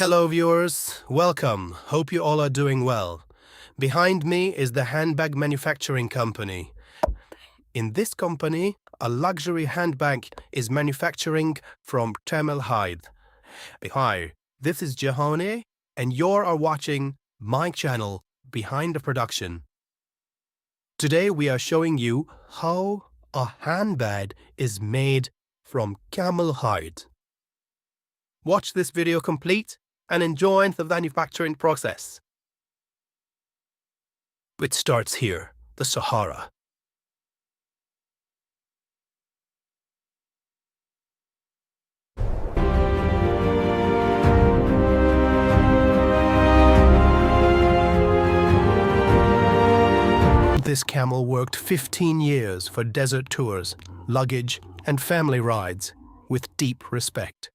Hello viewers, welcome. Hope you all are doing well. Behind me is the Handbag manufacturing company. In this company, a luxury handbag is manufacturing from camel hide. Hi, this is Jahane and you are watching my channel Behind the Production. Today we are showing you how a handbag is made from camel hide. Watch this video complete and enjoy the manufacturing process. It starts here, the Sahara. This camel worked 15 years for desert tours, luggage, and family rides with deep respect.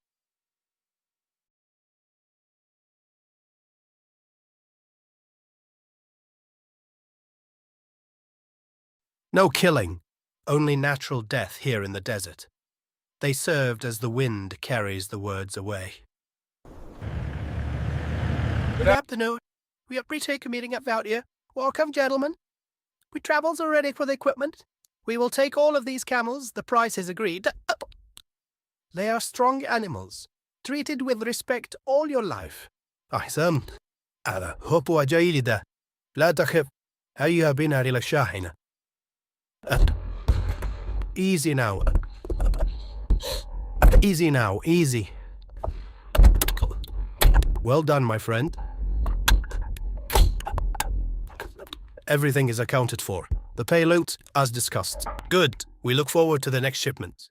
No killing, only natural death here in the desert. They served as the wind carries the words away. Good afternoon. We have pre-take a meeting about here. Welcome, gentlemen. We travels are ready for the equipment. We will take all of these camels. The price is agreed. They are strong animals, treated with respect all your life. أحسن. هذا هو جيدة. لا تخف. هيا بنا إلى الشاحنة. Easy now. Easy now, easy. Well done, my friend. Everything is accounted for. The payload, as discussed. Good. We look forward to the next shipment.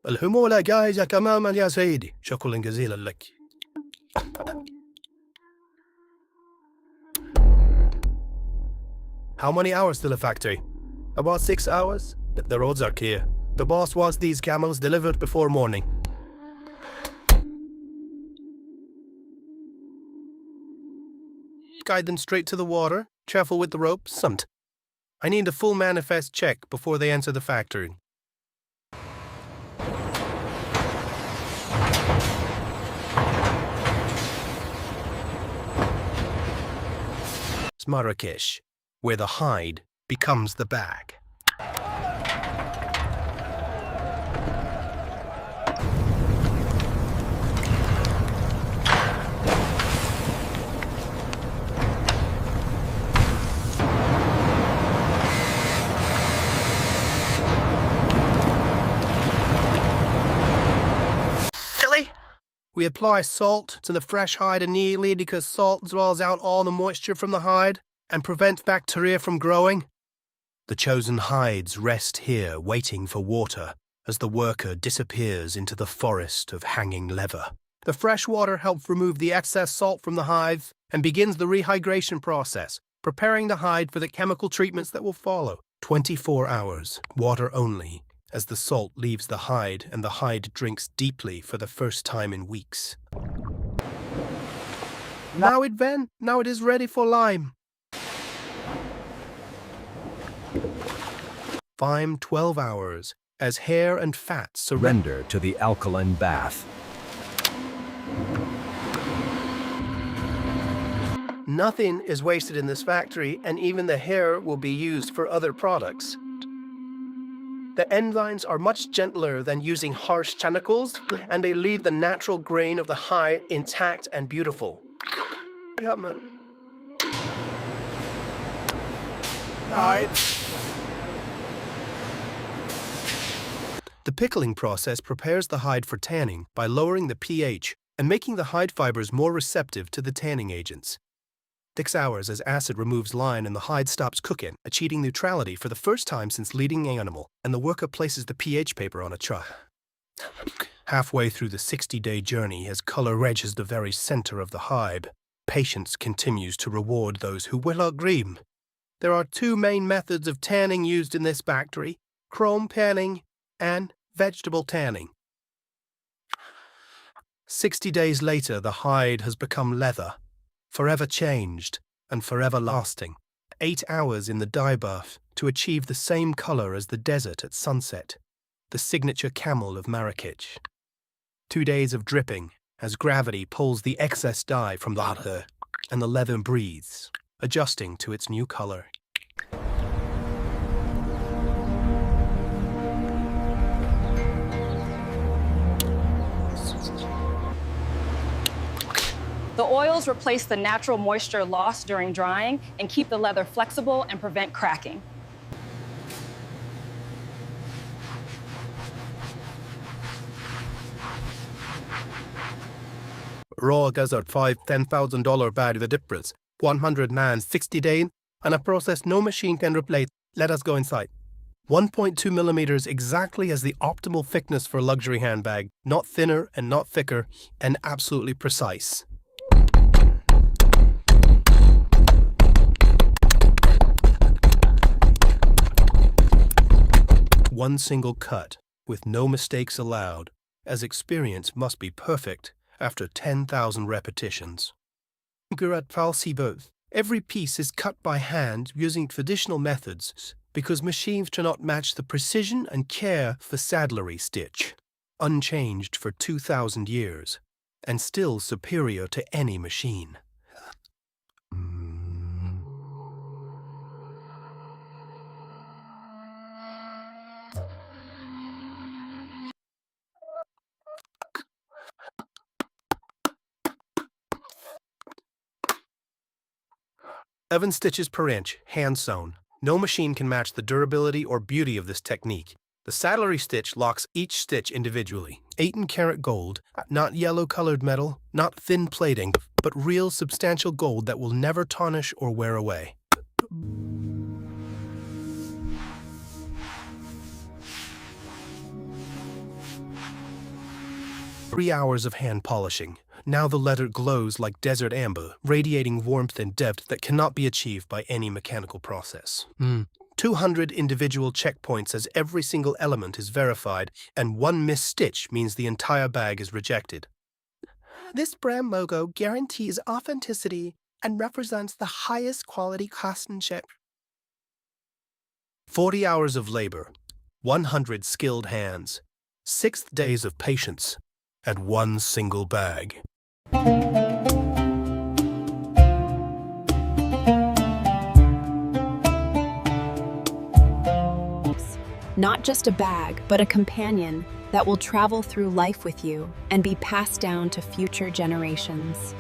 الحمولة جاهزة تماما يا سيدي. شكرا جزيلا لك. How many hours to the factory? About 6 hours. The roads are clear. The boss wants these camels delivered before morning. Guide them straight to the water. Careful with the ropes. I need a full manifest check before they enter the factory. It's Marrakesh, where the hide becomes the bag. We apply salt to the fresh hide immediately because salt draws out all the moisture from the hide and prevents bacteria from growing. The chosen hides rest here waiting for water as the worker disappears into the forest of hanging leather. The fresh water helps remove the excess salt from the hive and begins the rehydration process, preparing the hide for the chemical treatments that will follow. 24 hours, water only, as the salt leaves the hide and the hide drinks deeply for the first time in weeks. Now it is ready for lime. Fine 12 hours, as hair and fat surrender to the alkaline bath. Nothing is wasted in this factory, and even the hair will be used for other products. The enzymes are much gentler than using harsh chemicals, and they leave the natural grain of the hide intact and beautiful. The pickling process prepares the hide for tanning by lowering the pH and making the hide fibers more receptive to the tanning agents. 6 hours as acid removes lime and the hide stops cooking, achieving neutrality for the first time since leading the animal, and the worker places the pH paper on a tray. Halfway through the 60-day journey, as color reaches the very center of the hive, patience continues to reward those who will agree. There are two main methods of tanning used in this factory: chrome tanning and vegetable tanning. 60 days later, the hide has become leather, forever changed and forever lasting. 8 hours in the dye bath to achieve the same color as the desert at sunset, the signature camel of Marrakesh. 2 days of dripping as gravity pulls the excess dye from the leather, and the leather breathes, adjusting to its new color. The oils replace the natural moisture lost during drying and keep the leather flexible and prevent cracking. Raw goes out $10,000 bag the difference, 160 days, and a process no machine can replace. Let us go inside. 1.2 millimeters exactly as the optimal thickness for a luxury handbag, not thinner and not thicker, and absolutely precise. One single cut, with no mistakes allowed, as experience must be perfect after 10,000 repetitions. Every piece is cut by hand using traditional methods because machines cannot match the precision and care for saddlery stitch, unchanged for 2,000 years, and still superior to any machine. Seven stitches per inch, hand-sewn. No machine can match the durability or beauty of this technique. The saddlery stitch locks each stitch individually. 18-karat gold, not yellow-colored metal, not thin plating, but real substantial gold that will never tarnish or wear away. Three hours of hand polishing. Now the leather glows like desert amber, radiating warmth and depth that cannot be achieved by any mechanical process. 200 individual checkpoints as every single element is verified, and one missed stitch means the entire bag is rejected. This brand logo guarantees authenticity and represents the highest quality craftsmanship. 40 hours of labor, 100 skilled hands, 6 days of patience, and one single bag. Not just a bag, but a companion that will travel through life with you and be passed down to future generations.